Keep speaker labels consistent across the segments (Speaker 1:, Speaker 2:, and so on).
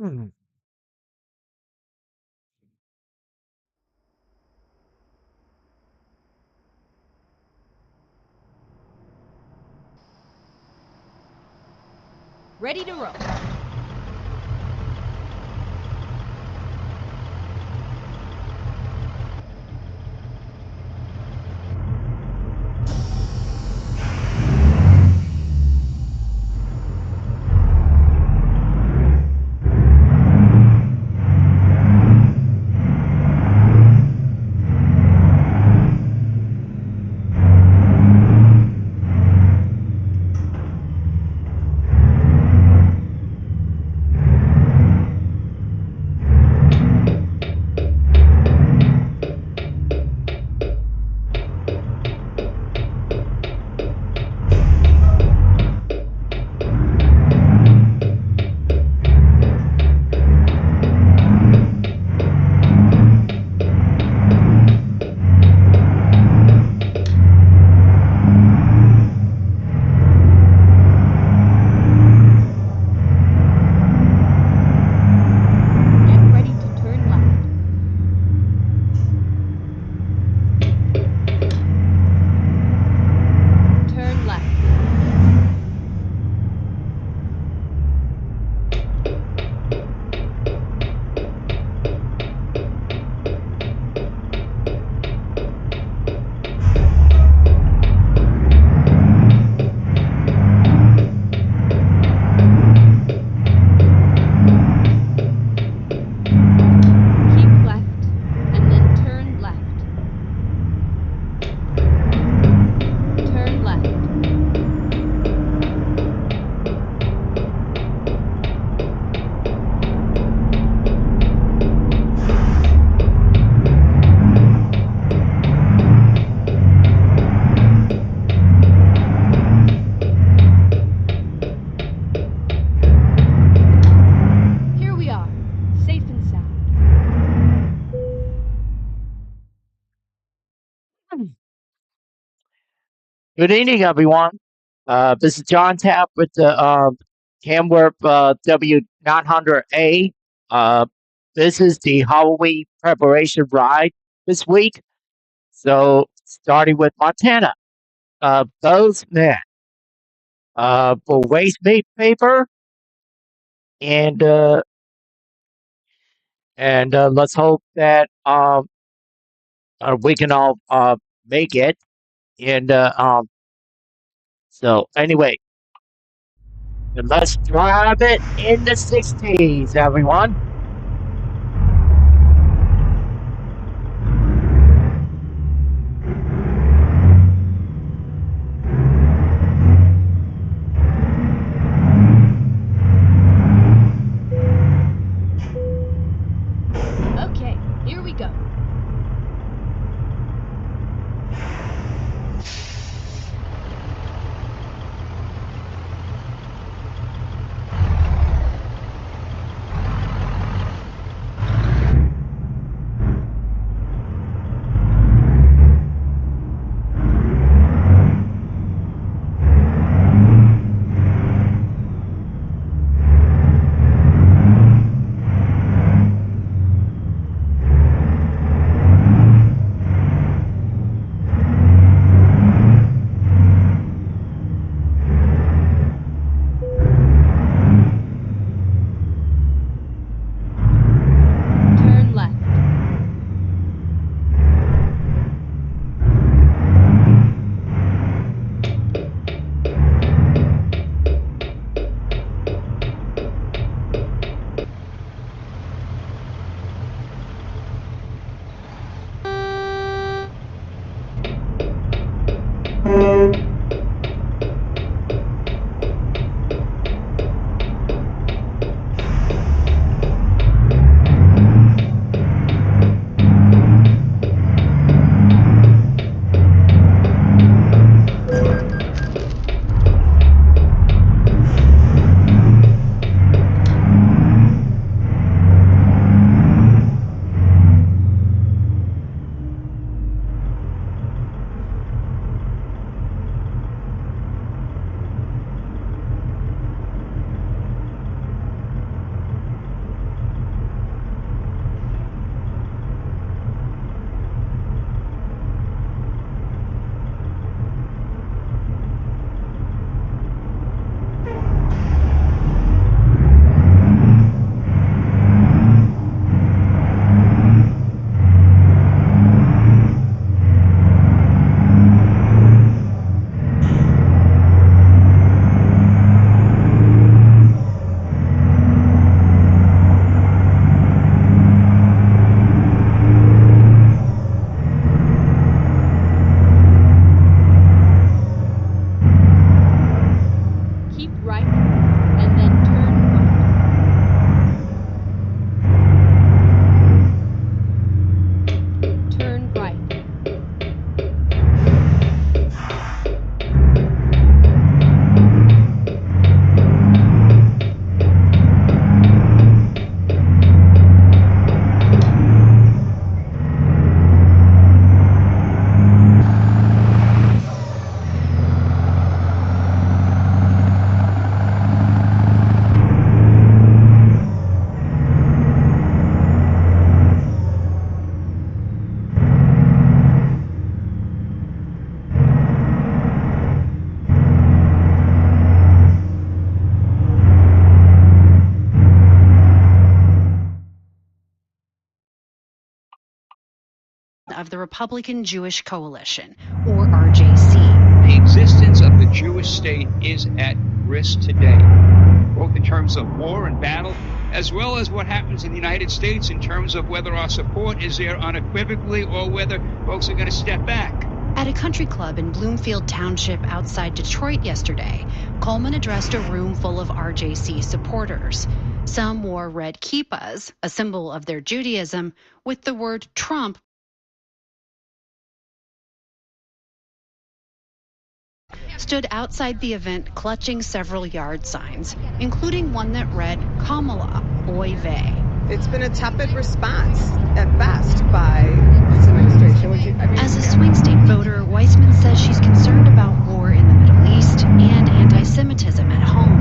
Speaker 1: Hmm.
Speaker 2: Ready to roll. Get ready to turn left. Turn left. Keep left and then turn left. Turn left. Here we are, safe and sound.
Speaker 1: Good evening, everyone. This is John Tapp with the Kenworth W900A. Uh, this is the Halloween preparation ride this week. So, starting with Montana, those men for waste paper, and uh, and let's hope that we can all make it. And so, anyway, let's drive it in the 60s, everyone.
Speaker 2: Okay, here we go.
Speaker 3: of the Republican Jewish Coalition, or RJC.
Speaker 4: The existence of the Jewish state is at risk today, both in terms of war and battle, as well as what happens in the United States in terms of whether our support is there unequivocally or whether folks are going to step back.
Speaker 3: At a country club in Bloomfield Township outside Detroit yesterday, Coleman addressed a room full of RJC supporters. Some wore red kippahs, a symbol of their Judaism, with the word Trump stood outside the event clutching several yard signs, including one that read, Kamala, oy vey.
Speaker 5: It's been a tepid response, at best, by this administration.
Speaker 3: As a swing state voter, Weissman says she's concerned about war in the Middle East and anti-Semitism at home.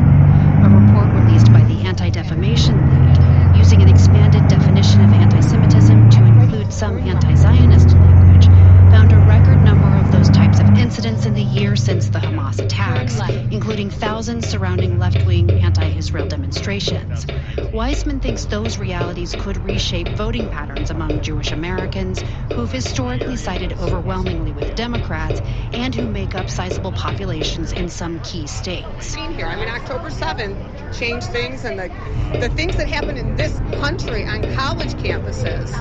Speaker 3: A report released by the Anti-Defamation League, using an expanded definition of anti-Semitism to include some anti-Zionist language, found a record number of those types of incidents in the year since the Hamas attacks, including thousands surrounding left-wing anti-Israel demonstrations. Weissman thinks those realities could reshape voting patterns among Jewish Americans who've historically sided overwhelmingly with Democrats and who make up sizable populations in some key states.
Speaker 5: Here, October 7th changed things, and the things that happened in this country on college campuses.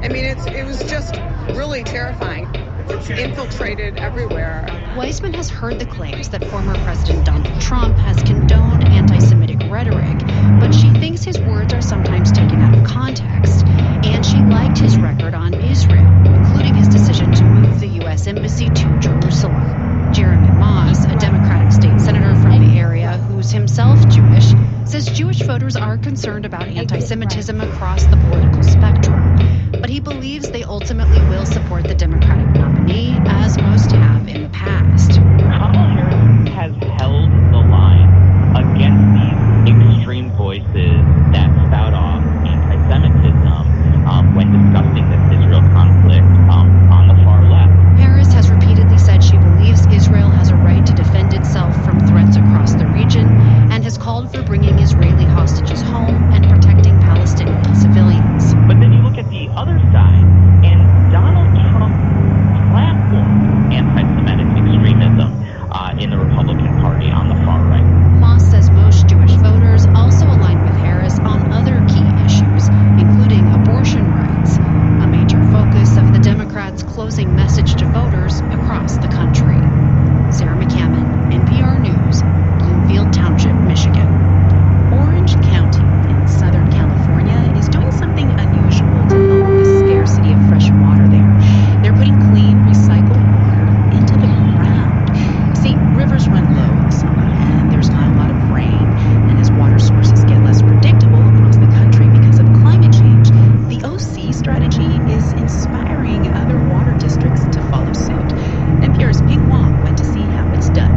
Speaker 5: It was just really terrifying. It's infiltrated everywhere.
Speaker 3: Weissman has heard the claims that former President Donald Trump has condoned anti-Semitic rhetoric, but she thinks his words are sometimes taken out of context. And she liked his record on Israel, including his decision to move the U.S. Embassy to Jerusalem. Jeremy Moss, a Democratic state senator from the area who's himself Jewish, says Jewish voters are concerned about anti-Semitism across the political spectrum. But he believes they ultimately will support the Democratic nominee, as most have in the past.
Speaker 6: Kamala Harris has held the line against these extreme voices that spout off anti-Semitism when discussing this Israel conflict on the far left.
Speaker 3: Harris has repeatedly said she believes Israel has a right to defend itself from threats across the region and has called for bringing Israeli hostages home and protecting Palestinian civilians.
Speaker 6: But then you look at the other side, and Donald Trump platformed anti-Semitic extremism in the Republican Party on the far right.
Speaker 3: Moss says most Jewish voters also align with Harris on other key issues, including abortion rights, a major focus of the Democrats' closing message to voters across the country. Sarah McCammon, NPR News, Bloomfield Township, Michigan.
Speaker 7: Orange County in Southern California is doing something unusual to help the scarcity of fresh water there. They're putting clean, recycled water into the ground. See, rivers run low in the summer, and there's not a lot of rain. And as water sources get less predictable across the country because of climate change, the OC strategy is inspiring other water districts to follow suit. NPR's Ping Wong went to see how it's done.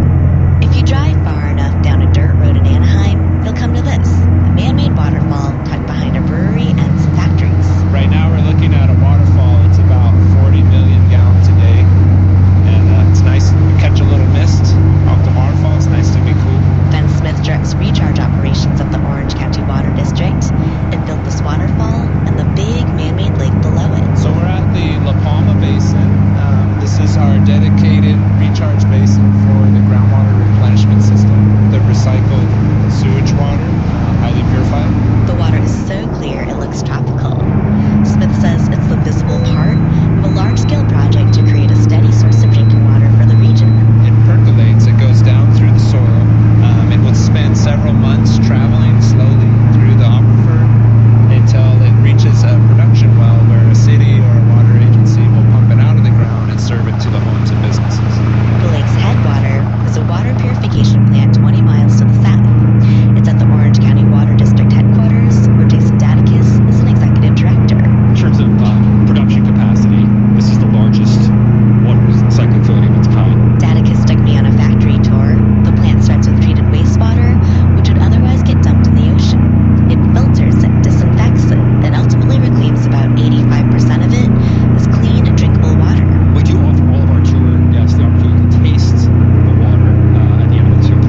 Speaker 8: If you drive far enough down a dirt road in Anaheim, you'll come to this, a man-made waterfall tucked behind a brewery and some factories.
Speaker 9: Right now we're looking at a waterfall. It's about 40 million gallons a day. And it's nice to catch a little mist off the waterfall. It's nice to be cool.
Speaker 8: Ben Smith directs recharge operations at the Orange County Water District and built this waterfall and the big man-made lake below it.
Speaker 9: So we're at the La Palma Basin. This is our dedicated recharge basin for the groundwater replenishment system. The recycled sewage water, highly purified.
Speaker 8: The water is so clear it looks tropical. Smith says it's the visible part of a large-scale project to create a steady source of drinking water for the region.
Speaker 9: It percolates, it goes down through the soil. It will spend several months traveling slowly through the aquifer until it reaches a production well where a city or a water agency will pump it out of the ground and serve it to the homes and businesses.
Speaker 8: The lake's headwater is a water purification plant 20 miles to the south. It's at the Orange County Water District headquarters, where Jason Daticus is an executive director.
Speaker 10: In terms of production capacity, this is the largest water recycling facility of its kind.
Speaker 8: Daticus took me on a factory tour. The plant starts with treated wastewater, which would otherwise get dumped in the ocean. It filters it, disinfects it, and ultimately reclaims about 85% of it as clean, drinkable water.
Speaker 10: We do offer all of our tour guests the opportunity to taste the water at the end of the tour.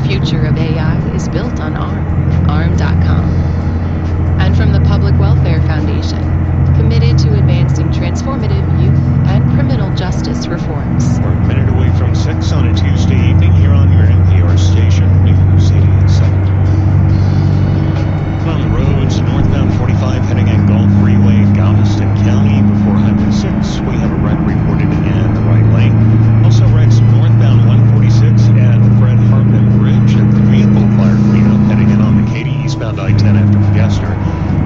Speaker 7: future of AI is built on ARM, ARM.com. And from the Public Welfare Foundation, committed to advancing transformative youth and criminal justice reforms.
Speaker 11: We're a minute away from 6 on a Tuesday evening here on your NPR station, News 88.7. On the roads, northbound 45 heading at Gulf Freeway, Galveston County. Before Highway 6, we have a wreck reported in the right lane. Also wrecks northbound 146 at Fred Hartman Bridge. A vehicle fire cleanup heading in on the Katy eastbound I-10 after Fiesta.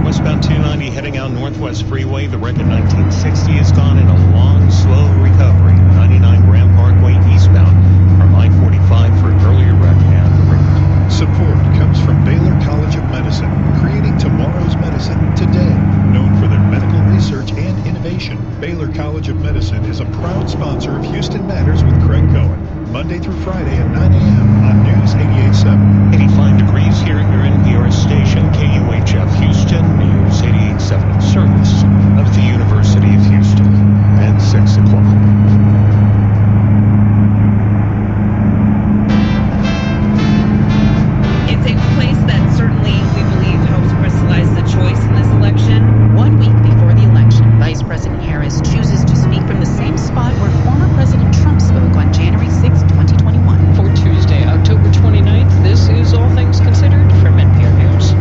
Speaker 11: Westbound 290 heading out Northwest Freeway. The wreck at 1960 is gone in a long, slow recovery. 99 Grand Parkway eastbound from I-45 for an earlier wreck and the ring.
Speaker 12: Support comes from Baylor College of Medicine, creating tomorrow's medicine today. Known for their medical research and innovation, Baylor College of Medicine is a proud sponsor of Houston Matters with Craig Cohen, Monday through Friday at 9 a.m. on News 88.7.
Speaker 11: 85 degrees here at your NPR station, KUHF Houston, News 88.7 in service of the University of Houston at 6 o'clock.
Speaker 13: It's a place that certainly, we believe, helps crystallize the choice in this election.
Speaker 7: 1 week before the election, Vice President Harris chooses to speak from the same spot where former President Trump spoke on January 6, 2021.
Speaker 14: For Tuesday, October 29th, this is All Things Considered from NPR News.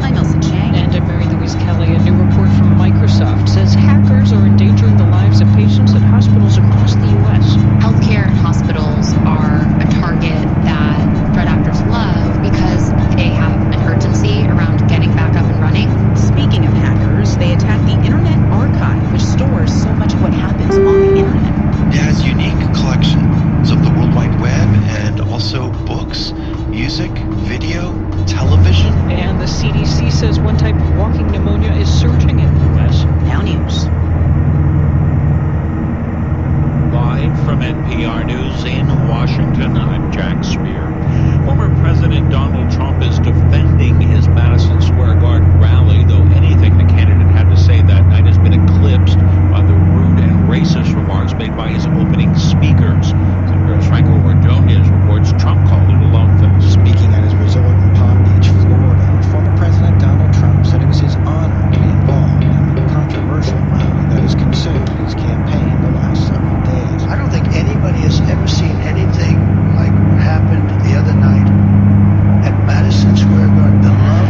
Speaker 7: I'm Elsa Chang.
Speaker 14: And I'm Mary Louise Kelly. A new report from Microsoft says hackers are endangering the lives of patients at hospitals across the U.S.
Speaker 15: Healthcare and hospitals are a target that threat actors love because they have an urgency around getting back up and running.
Speaker 7: Speaking of hackers, they attack the Internet Archive, which stores so much of what happens on the Internet.
Speaker 16: It has unique collections of the World Wide Web and also books, music, video, television.
Speaker 14: And the CDC says one type of walking pneumonia is surging in the U.S.
Speaker 7: Now News.
Speaker 17: Live from NPR News in Washington, I'm Jack Spear. Former President Donald Trump is defending his Madison Square Garden rally, though anything the candidate had to say that night has been eclipsed by the rude and racist remarks made by his opening speakers. Senator Franco Ordonez reports Trump called it a love fest.
Speaker 18: Speaking at his resort in Palm Beach, Florida, former President Donald Trump said it was his honor to be involved in the controversial rally that has consumed his campaign the last several days.
Speaker 19: I don't think anybody has ever seen anything like what happened the other night at Madison Square Garden. The love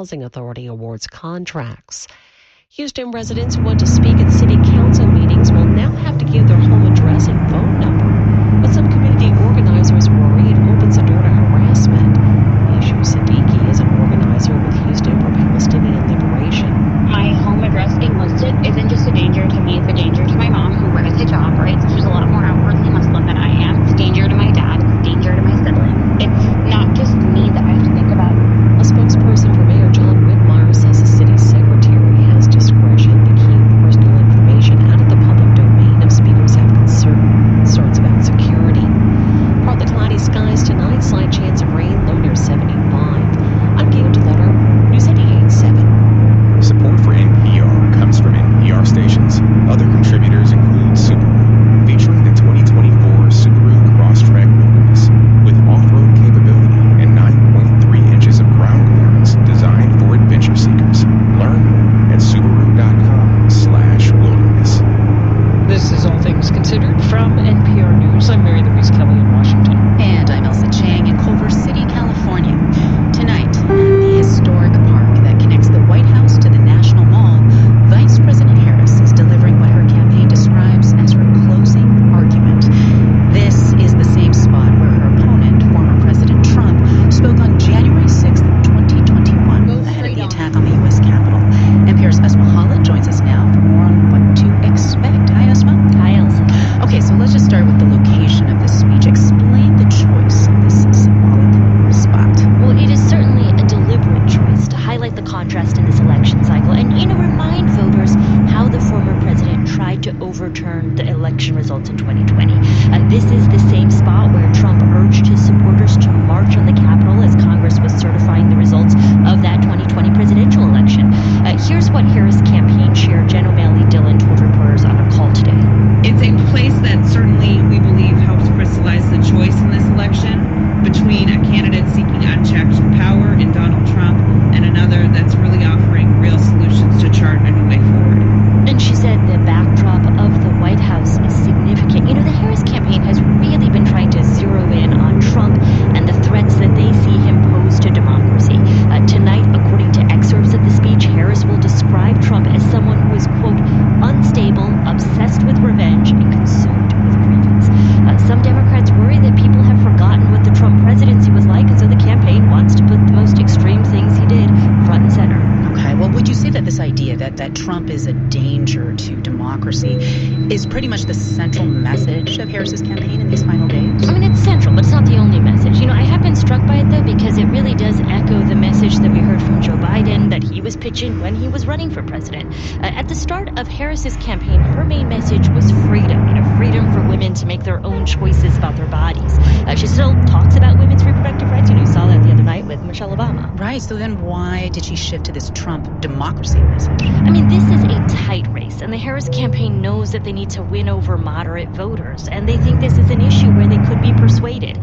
Speaker 20: Housing Authority awards contracts. Houston residents who want to speak at city council meetings will now have to give their home address and phone number. But some community organizers worry it opens the door to harassment. Ishu Siddiqui is an organizer with Houston for Palestinian Liberation.
Speaker 21: My home address being listed isn't just a danger to me, it's a danger to my mom who wears hijab, right? So she's a lot more outwardly Muslim than I am. It's a danger to my dad, it's a danger to my siblings. It's not just me that I have to think about.
Speaker 20: A spokesperson for Mayor John Whitmire says the city's secretary has discretion to keep personal information out of the public domain if speakers have concerns about security. Partly cloudy skies tonight, slight chance of rain, low near 75. I'm Gail DeLutter, News 88.7.
Speaker 22: Support for NPR comes from NPR stations. Other contributors include Subaru, featuring the 2024 Subaru Crosstrek Wilderness, with off-road capability and 9.3 inches of ground clearance designed for adventure seekers. Learn more at Subaru.com/wilderness.
Speaker 14: This is All Things Considered from NPR News. I'm Mary Louise Kelly in Washington.
Speaker 7: And I'm Elsa Chang in Culver City, California. Tonight, at the historic park that connects the White House to the National Mall, Vice President Harris is delivering what her campaign describes as her closing argument. This is the same spot where her opponent, former President Trump, spoke on January 6th, 2021, ahead of the attack on the U.S. Capitol. NPR's Esma Holland joins us now for more on what to expect. Hi, Esma.
Speaker 21: Hi, Elsa.
Speaker 7: Okay, so let's just start with the location of this speech. Explain the choice of this symbolic spot.
Speaker 21: Well, it is certainly a deliberate choice to highlight the contrast in this election cycle and, remind voters how the former president tried to overturn the election results in 2020. This is the same spot where Trump urged his supporters to march on the Capitol as Congress was certifying the results of that 2020 presidential election. Here's what Harris campaign chair Jen O'Malley Dillon told reporters on a call today.
Speaker 13: It's a place that certainly we believe helps crystallize the choice in this election between a candidate seeking unchecked power in Donald Trump and another that's really offering real solutions to chart a new way forward.
Speaker 21: And she said the backdrop of the White House is significant. The Harris campaign has really been trying to zero in on Trump and the threats that they see him pose to democracy. Tonight, according to excerpts of the speech, Harris will describe Trump as someone who is, quote, unstable, obsessed with revenge, and consumed with grievance. Some Democrats worry that people have forgotten what the Trump presidency was like, and so the campaign wants to put the most extreme things he did front and center.
Speaker 7: Okay, well, would you say that this idea that Trump is a danger to democracy is pretty much the central message of Harris's campaign in these final days?
Speaker 21: It's central, but it's not the only message. I have been struck by it, though, because it really does echo the message that we heard from Joe Biden that he was pitching when he was running for president. At the start of Harris's campaign, her main message was freedom, freedom for women to make their own choices about their bodies. She still talks about women's reproductive rights. You saw that the other night with Michelle Obama.
Speaker 7: Right, so then why did she shift to this Trump democracy message?
Speaker 21: This is a tight race, and the Harris campaign knows that they need to win over moderate voters, and they think this is an issue where they could be persuaded.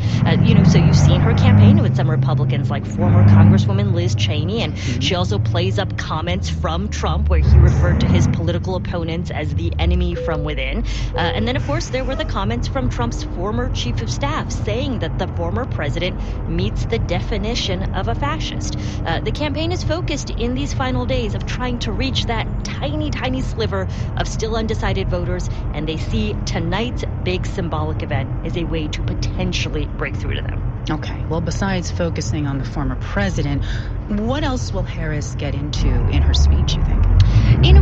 Speaker 21: So you've seen her campaign with some Republicans like former Congresswoman Liz Cheney, and she also plays up comments from Trump where he referred to his political opponents as the enemy from within. And then, of course, there were the comments from Trump's former chief of staff saying that the former president meets the definition of a fascist. The campaign is focused in these final days of trying to reach that tiny, tiny sliver of still undecided voters, and they see tonight's big symbolic event as a way to potentially break through to them.
Speaker 7: Okay, well, besides focusing on the former president, what else will Harris get into in her speech, you think?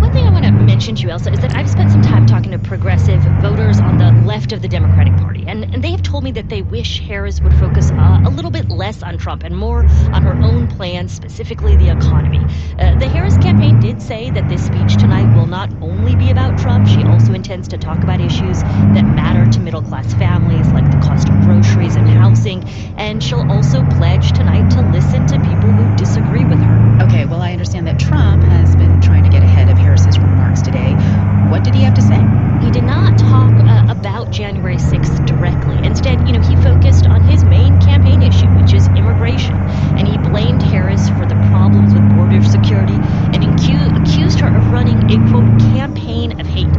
Speaker 21: One thing I want to mention to you, Elsa, is that I've spent some time talking to progressive voters on the left of the Democratic Party, and they have told me that they wish Harris would focus a little bit less on Trump and more on her own plans, specifically the economy. The Harris campaign did say that this speech tonight will not only be about Trump. She also intends to talk about issues that matter to middle-class families, like the cost of groceries and housing, and she'll also pledge tonight to listen to people who disagree with her.
Speaker 7: Okay, well, I understand that Trump has been trying to get ahead of Harris's remarks today. What did he have to say?
Speaker 21: He did not talk about January 6th directly. Instead, he focused on his main campaign issue, which is immigration. And he blamed Harris for the problems with border security and accused her of running a, quote, campaign of hate.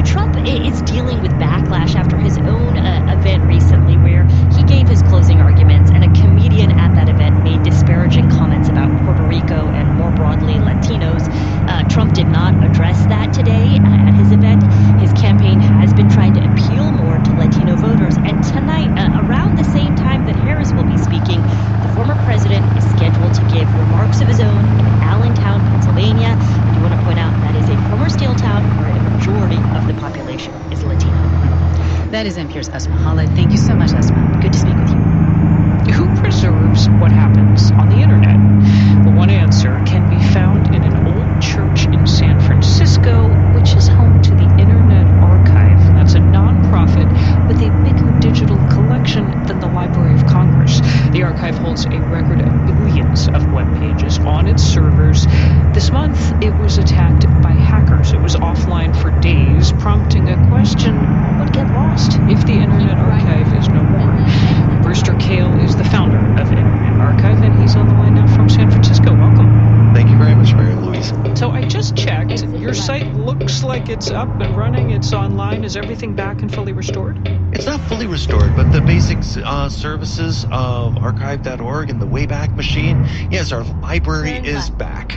Speaker 21: Trump is dealing with backlash after his own event recently where he gave his closing arguments, and a comedian at that event made disparaging comments about Puerto Rico and
Speaker 7: That is NPR's Esma Khalid. Thank you so much, Esma. Good to speak with you.
Speaker 14: Who preserves what happens on the internet? The one answer can be found in an old church in San Francisco, which is home to the Internet Archive. That's a nonprofit with a bigger digital collection than the Library of Congress. The archive holds a record of billions of web pages on its servers. This month, it was attacked by hackers. It was offline for days, prompting a question: what would get lost if the Internet Archive is no more? Brewster Kale is the founder of Internet Archive, and he's on the line now from San Francisco. Welcome.
Speaker 16: Thank you very much, Mary Louise.
Speaker 14: So I just checked. Your site looks like it's up and running. It's online. Is everything back and fully restored?
Speaker 16: It's not fully restored, but the basic services of archive.org and the Wayback Machine, yes, our library is back,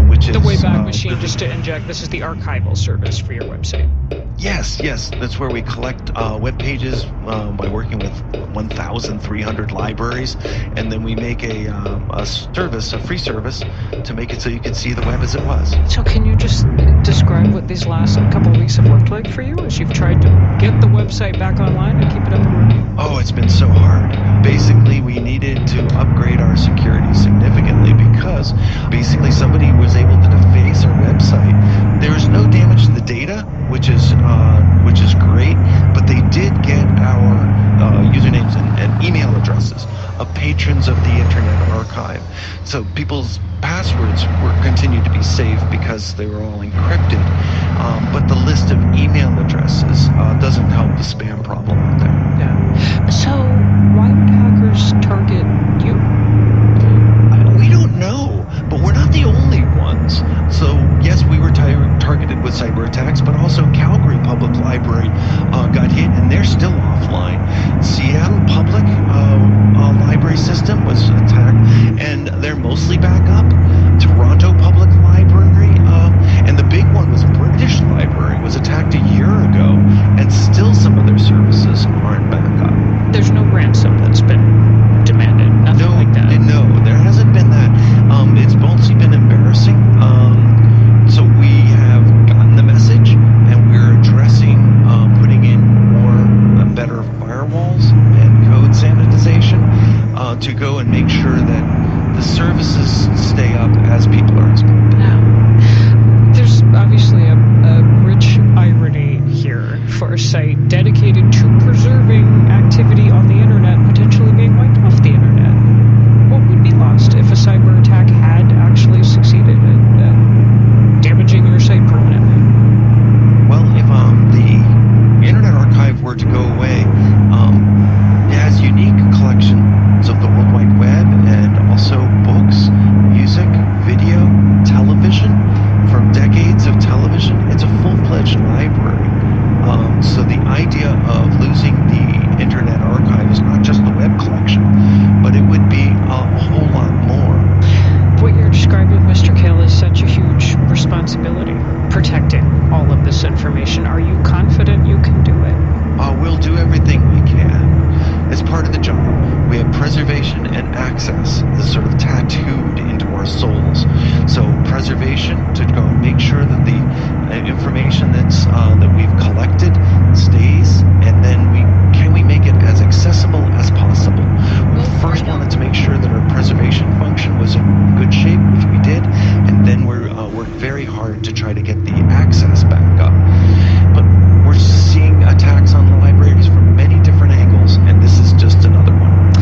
Speaker 16: which is...
Speaker 14: The Wayback Machine, just to inject, this is the archival service for your website.
Speaker 16: Yes, that's where we collect web pages by working with 1,300 libraries, and then we make a service, a free service, to make it so you can see the web as it was.
Speaker 14: So can you just describe what these last couple of weeks have looked like for you as you've tried to get the website back online and keep it up and running?
Speaker 16: Oh, it's been so hard. Basically, we needed to upgrade our security significantly because basically somebody was able to deface our website. There's no damage to the data, which is great, but they did get our usernames and email addresses of patrons of the Internet Archive. So people's passwords were continued to be safe because they were all encrypted, but the list of email addresses doesn't help the spam problem out there.
Speaker 14: Yeah. So why would hackers target you?
Speaker 16: We don't know, but we're not the only ones. So yes, we were targeted with cyber attacks, but also Calgary Public Library got hit, and they're still offline. Seattle Public Library System was attacked, and they're mostly back up. Toronto Public Library, and the big one was British Library, was attacked a year ago, and still some of their services aren't back up.
Speaker 14: There's no ransom that's been demanded, nothing like that.
Speaker 16: No, there hasn't been that. It's mostly been embarrassing. So we have gotten the message, and we're addressing putting in more better firewalls and code sanitization to go and make sure that the services stay up as people are expecting.
Speaker 14: There's obviously a rich irony here for a site dedicated to preserving activity on the internet potentially being wiped off the internet. What would be lost if a cyber attack had actually succeeded at damaging your site permanently?
Speaker 16: Well, if the Internet Archive were to go away, it has unique collections of the World Wide Web and also books, music, video, television. From decades of television, it's a full-fledged library. So the idea of losing the Internet Archive is not just the web collection, but it would be a whole lot more.
Speaker 14: What you're describing, Mr. Kale, is such a huge responsibility, protecting all of this information. Are you confident you can do it?
Speaker 16: We'll do everything we can. As part of the job, we have preservation and access that's sort of tattooed into our souls. So preservation, to go and make sure that the information that we've collected stays, and then can we make it as accessible as possible. We first wanted to make sure that our preservation function was in good shape, which we did, and then we worked very hard to try to get the access back up. But we're seeing attacks on the libraries from many different angles, and this is just another one.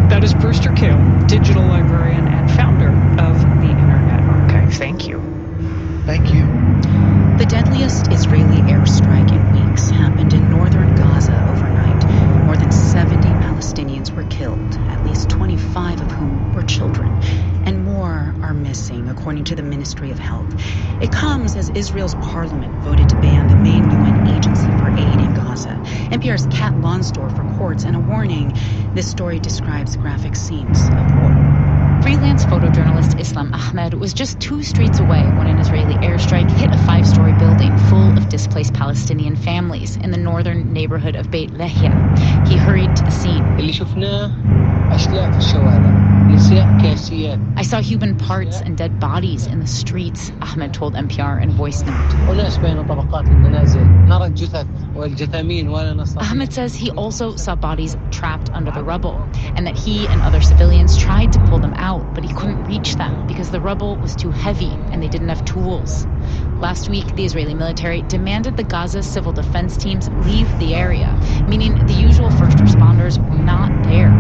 Speaker 14: That is Brewster Kale, digital librarian and founder of the Internet Archive. Thank you.
Speaker 16: Thank you.
Speaker 7: The deadliest Israeli airstrike in weeks happened in northern Gaza overnight. More than 70 Palestinians were killed, at least 25 of whom were children, and more are missing, according to the Ministry of Health. It comes as Israel's parliament voted to ban the main UN agency for aid in Gaza. NPR's Kat Lonsdorf reports, and a warning: this story describes graphic scenes of war.
Speaker 1: Freelance photojournalist Islam Ahmed was just 2 streets away when an Israeli airstrike hit a 5-story building full of displaced Palestinian families in the northern neighborhood of Beit Lahia. He hurried to the scene.
Speaker 2: أشلاء في الشوارع نساء كاسيات.
Speaker 1: I saw human parts and dead bodies in the streets, Ahmed told NPR in a voice note.
Speaker 2: أناس بين طبقات المنازل نرى الجثث والجثامين ولا نستطيع.
Speaker 1: Ahmed says he also saw bodies trapped under the rubble and that he and other civilians tried to pull them out, but he couldn't reach them because the rubble was too heavy and they didn't have tools. Last week, the Israeli military demanded the Gaza civil defense teams leave the area, meaning the usual first responders were not there.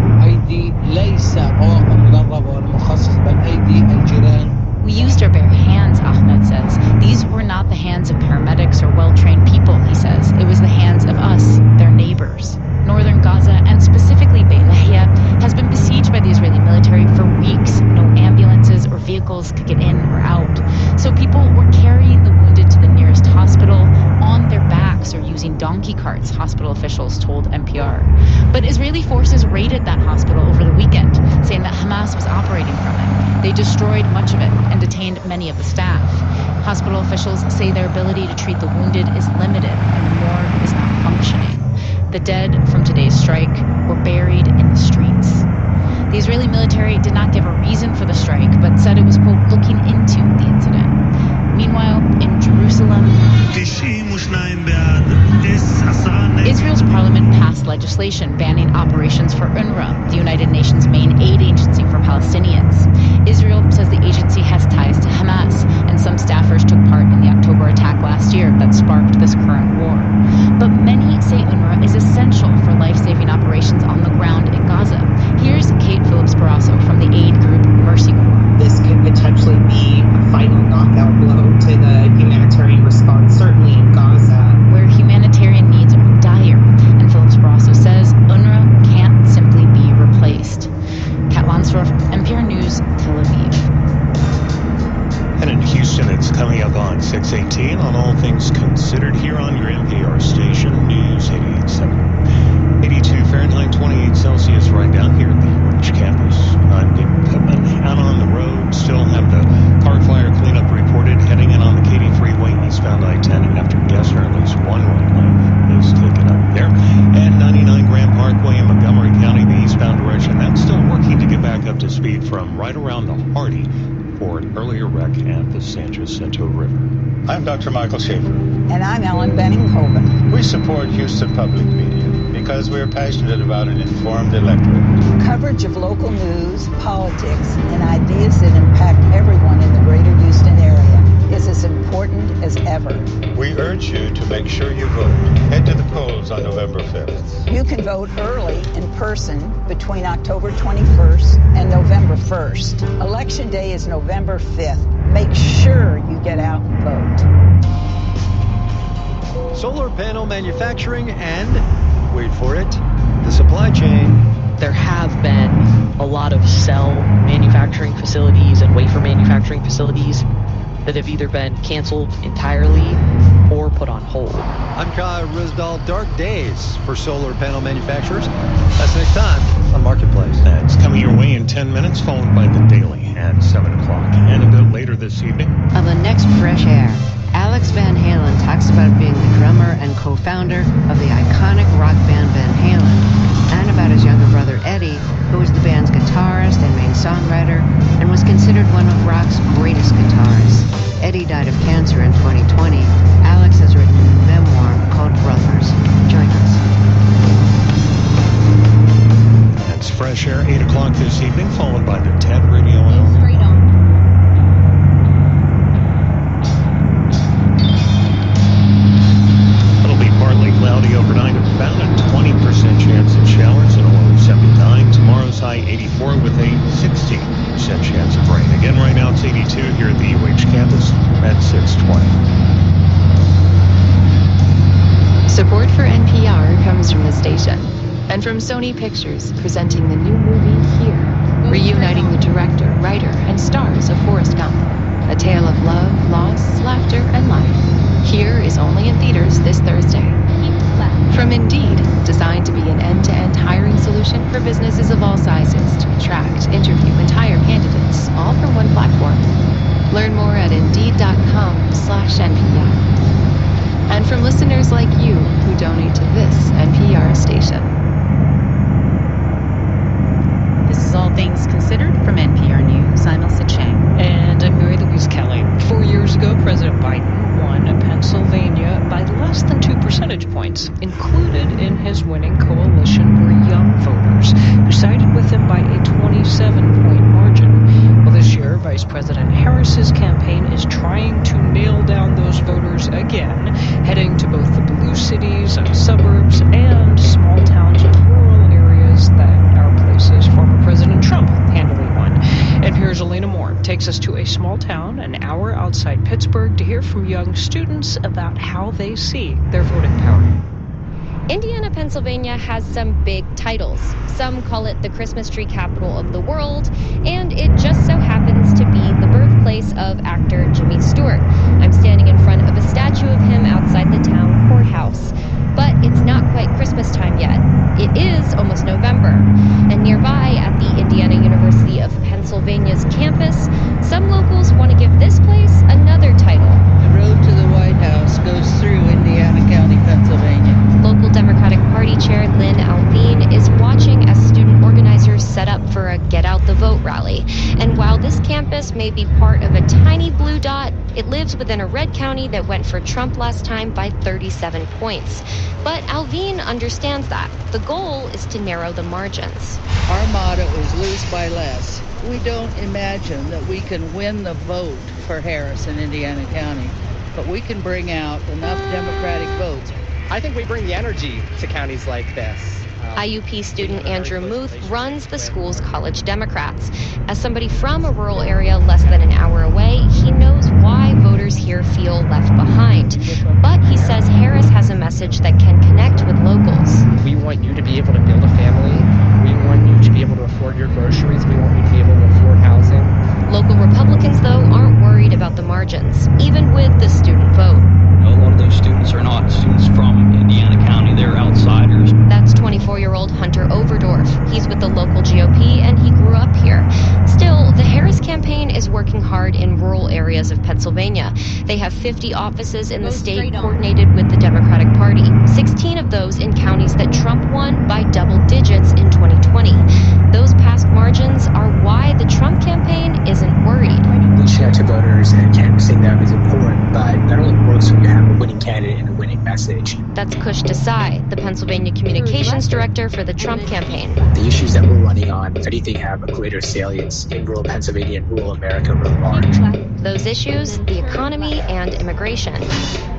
Speaker 1: We used our bare hands, Ahmed says. These were not the hands of paramedics or well-trained people, he says. It was the hands of us, their neighbors. Northern Gaza, and specifically Beit Lahia, has been besieged by the Israeli military for weeks. No ambulances or vehicles could get in or out. So people were carrying the wounded to the nearest hospital on their backs or using donkey carts, hospital officials told NPR. But Israeli forces raided that hospital over the weekend, saying that Hamas was operating from it. They destroyed much of it and detained many of the staff. Hospital officials say their ability to treat the wounded is limited and the morgue is not functioning. The dead from today's strike were buried in the streets. The Israeli military did not give a reason for the strike, but said it was, quote, looking into the incident. Meanwhile, in Jerusalem, Israel's parliament passed legislation banning operations for UNRWA, the United Nations' main aid agency for Palestinians. Israel says the agency has ties to Hamas, and some staffers took part in the October attack last year that sparked this current war. But many say UNRWA is essential for life-saving operations on the ground in Gaza. Here's Kate Phillips-Barrasso from the aid group Mercy Corps.
Speaker 4: This could potentially be a final knockout blow to the humanitarian response, certainly in Gaza,
Speaker 1: where humanitarian needs are dire. And Phillips-Barrasso says UNRWA can't simply be replaced. Kat Lansdorf, NPR News, Tel Aviv.
Speaker 11: And in Houston, it's coming up on 6:18 on All Things Considered here on your NPR station, News 88.7. 82 Fahrenheit, 28 Celsius right down here at the Orange campus. I'm Dick Pittman. Out on the road, still have the car fire cleanup reported. Heading in on the Katy Freeway, eastbound I-10 after Gessner, at least one right lane is taken up there. And 99 Grand Parkway in Montgomery County, the eastbound direction, that's still working to get back up to speed from right around the Hardy for an earlier wreck at the San Jacinto River.
Speaker 23: I'm Dr. Michael Schaefer.
Speaker 24: And I'm Ellen Benning-Hogan.
Speaker 23: We support Houston Public Media because we're passionate about an informed electorate.
Speaker 24: Coverage of local news, politics, and ideas that impact everyone in the greater Houston area is as important as ever.
Speaker 23: We urge you to make sure you vote. Head to the polls on November 5th.
Speaker 24: You can vote early in person between October 21st and November 1st. Election Day is November 5th. Make sure you get out and vote.
Speaker 25: Solar panel manufacturing and, wait for it, the supply chain.
Speaker 26: There have been a lot of cell manufacturing facilities and wafer manufacturing facilities that have either been canceled entirely or put on hold.
Speaker 25: I'm Kai Rizdal. Dark days for solar panel manufacturers. That's next time on Marketplace.
Speaker 11: That's coming your way in 10 minutes, followed by the Daily at 7 o'clock. And a bit later this evening.
Speaker 27: On the next Fresh Air, Alex Van Halen talks about being the drummer and co-founder of the iconic rock band Van Halen, and about his younger brother Eddie, who was the band's guitarist and main songwriter, and was considered one of rock's greatest guitarists. Eddie died of cancer in 2020. Alex has written a memoir called Brothers. Join us.
Speaker 11: That's Fresh Air, 8 o'clock this evening, followed by the TED Radio Hour. It'll be partly cloudy overnight, about a 20% chance of showers, and a low of 79. Tomorrow's high 84 with a 60% chance of rain. Again, right now it's 82 here at the UH campus at 6:20.
Speaker 28: Support for NPR comes from the station and from Sony Pictures, presenting the new movie Here, reuniting the director, writer, and stars of Forrest Gump. A tale of love, loss, laughter, and life. Here is only in theaters this Thursday. From Indeed, designed to be an end-to-end hiring solution for businesses of all sizes to attract, interview, and hire candidates, all from one platform. Learn more at Indeed.com/NPR. And from listeners like you who donate to this NPR station.
Speaker 7: is All Things Considered from NPR News. I'm Elsa Chang.
Speaker 14: And I'm Mary Louise Kelly. 4 years ago, President Biden won Pennsylvania by less than 2 percentage points. Included in his winning coalition were young voters who sided with him by a 27-point margin. Well, this year, Vice President Harris's campaign is trying to nail down those voters again, heading to both the blue cities and suburbs and small towns and rural areas that are places former President Trump handily won. NPR's Elena Moore takes us to a small town an hour outside Pittsburgh to hear from young students about how they see their voting power.
Speaker 3: Indiana, Pennsylvania has some big titles. Some call it the Christmas tree capital of the world, and it just so happens to be the birthplace of actor Jimmy Stewart. I'm standing in front of a statue of him outside the town courthouse. But it's not quite Christmas time yet. It is almost November. And nearby at the Indiana University of Pennsylvania's campus, some locals want to give this place another title.
Speaker 5: The road to the White House goes through Indiana County, Pennsylvania.
Speaker 3: Local Democratic Party Chair Lynn Alvine is watching as student organizers set up for a Get Out the Vote rally. And while this campus may be part of a tiny blue dot, it lives within a red county that went for Trump last time by 37 points. But Alvine understands that. The goal is to narrow the margins.
Speaker 5: Our motto is lose by less. We don't imagine that we can win the vote for Harris in Indiana County, but we can bring out enough Democratic votes.
Speaker 6: I think we bring the energy to counties like this.
Speaker 3: IUP student Andrew Muth runs the school's College Democrats. As somebody from a rural area less than an hour away, he knows why voters here feel left behind. But he says Harris has a message that can connect with locals.
Speaker 6: We want you to be able to build a family. We want you to be able to afford your groceries. We want you to be able to afford housing.
Speaker 3: Local Republicans, though, aren't worried about the margins, even with the student vote.
Speaker 8: A lot of those students are not students from Indiana County. They're outsiders.
Speaker 3: That's 24-year-old Hunter Overdorf. He's with the local GOP, and he grew up here. Still, the Harris campaign is working hard in rural areas of Pennsylvania. They have 50 offices in the state coordinated with the Democratic Party, 16 of those in counties that Trump won by double digits in 2020. Those past margins are why the Trump campaign isn't worried.
Speaker 9: Reaching out to voters and canvassing them is important, but that only works when you have a winning candidate and a winning message.
Speaker 3: That's Kush Desai, the Pennsylvania communications director for the Trump campaign.
Speaker 9: The issues that we're running on, if anything, have a greater salience in rural Pennsylvania and rural America writ large.
Speaker 3: Those issues, the economy and immigration.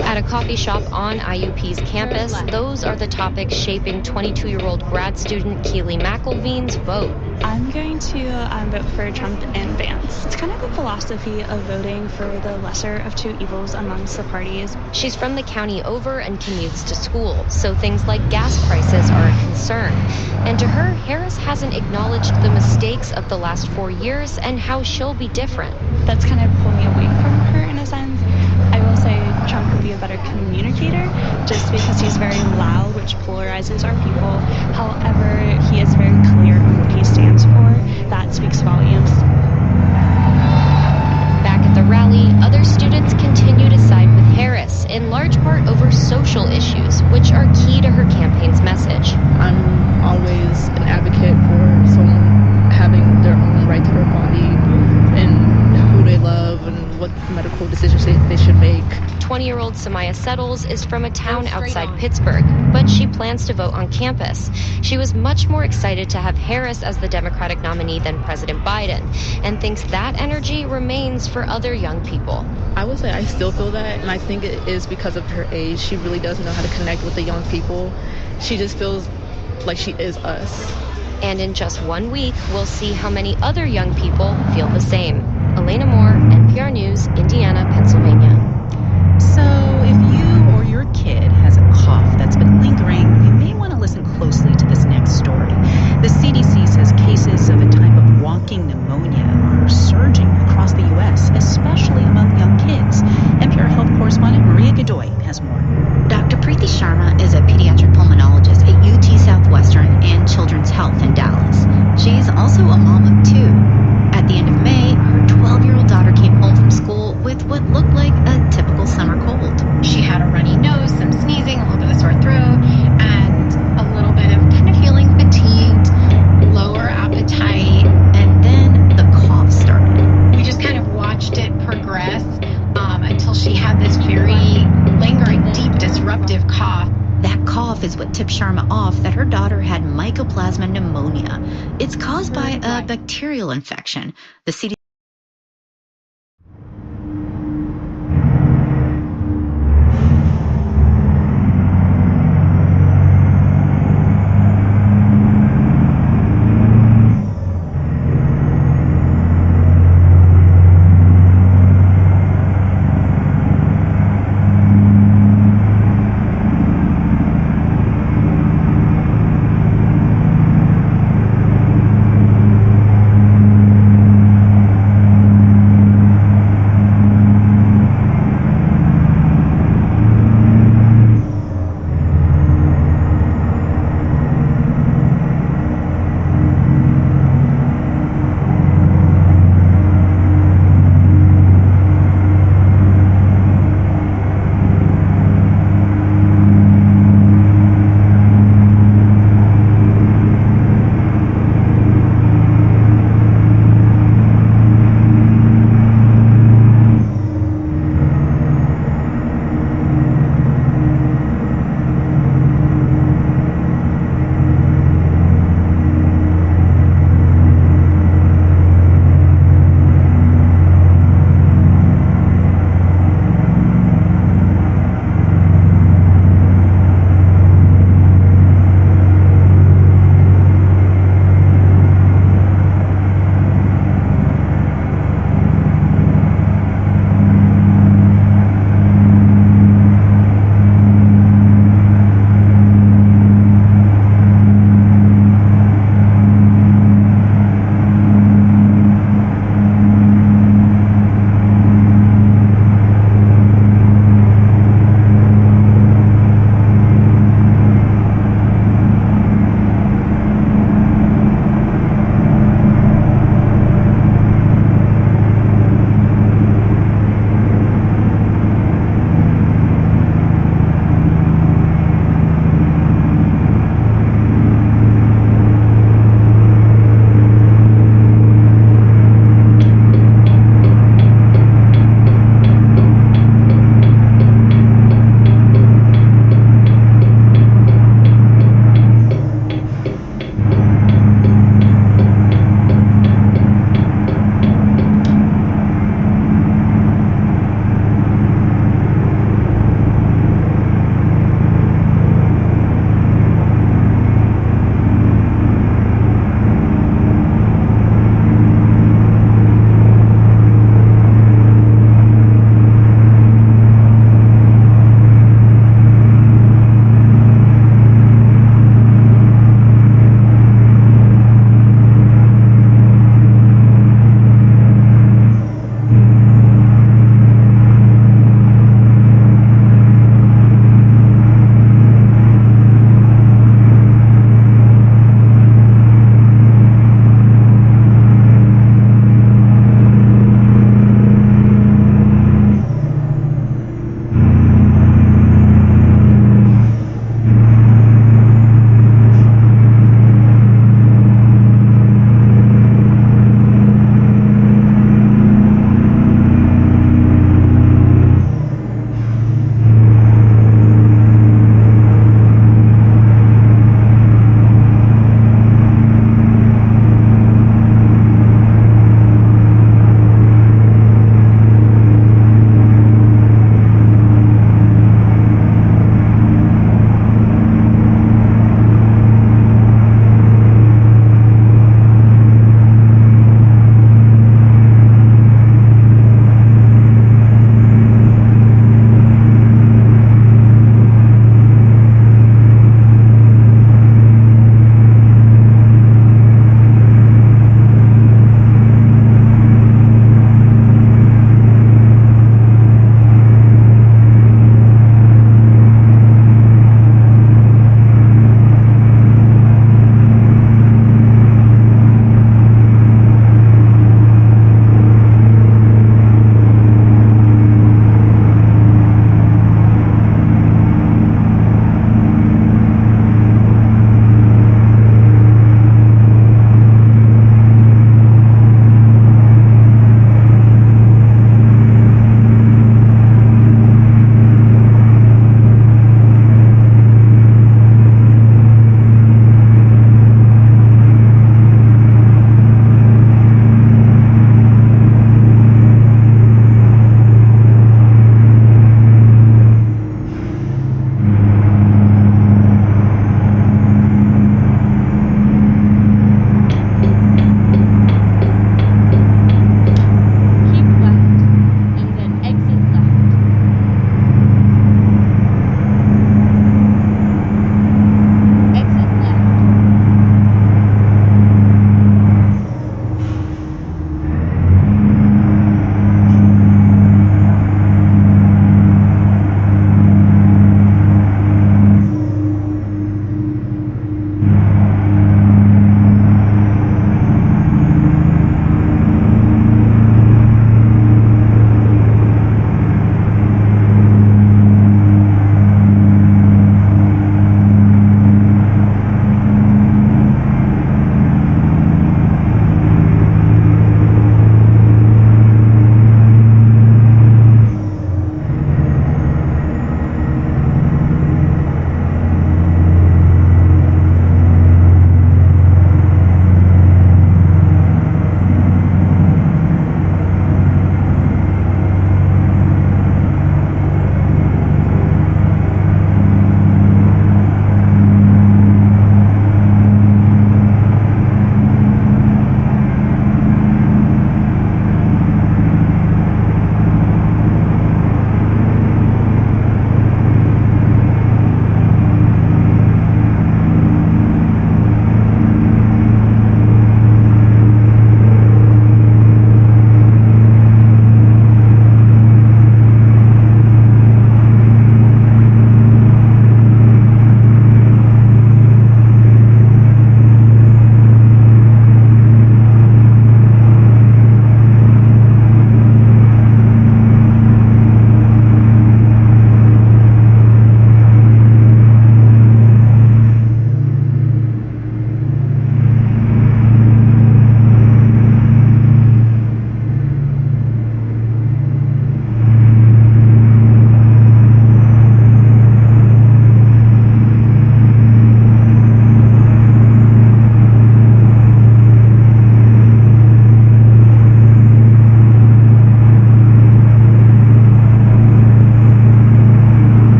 Speaker 3: At a coffee shop on IUP's campus, those are the topics shaping 22-year-old grad student Keely McElveen's vote.
Speaker 10: I'm going to vote for Trump and Vance. It's kind of the philosophy of voting for the lesser of two evils amongst the parties.
Speaker 3: She's from the county over and commutes to school, so things like gas prices are a concern. And to her, Harris hasn't acknowledged the mistakes of the last 4 years and how she'll be different.
Speaker 10: That's kind of pulled me away from her in a sense. I will say Trump would be a better communicator just because he's very loud, which polarizes our people. However, he is very clear on what he stands for. That speaks volumes.
Speaker 3: Back at the rally, other students continue to side with Harris, in large part over social issues, which are key to her campaign's message.
Speaker 12: I'm always an advocate for someone having their own right to their body and who they love and what medical decisions they should make.
Speaker 3: 20-year-old Samaya Settles is from a town outside Pittsburgh, but she plans to vote on campus. She was much more excited to have Harris as the Democratic nominee than President Biden, and thinks that energy remains for other young people.
Speaker 12: I would say I still feel that, and I think it is because of her age. She really does know how to connect with the young people. She just feels like she is us.
Speaker 3: And in just 1 week, we'll see how many other young people feel the same. Elena Moore, NPR News, Indiana, Pennsylvania.
Speaker 7: So if you or your kid has a cough that's been lingering, you may want to listen closely to this next story. The CDC says cases of a type of walking pneumonia are surging across the U.S., especially among young kids. NPR Health correspondent Maria Godoy has more.
Speaker 15: Dr. Preeti Sharma is a pediatric pulmonologist at UT Southwestern and Children's Health in Dallas. She's also a mom of two. At the end of May, her 12-year-old daughter came home from school with what looked like a typical summer cold.
Speaker 29: She had a runny nose, some sneezing, a little bit of sore throat, and a little bit of kind of feeling fatigued, lower appetite, stiff cough.
Speaker 15: That cough is what tipped Sharma off that her daughter had mycoplasma pneumonia. It's caused by a bacterial infection. The CDC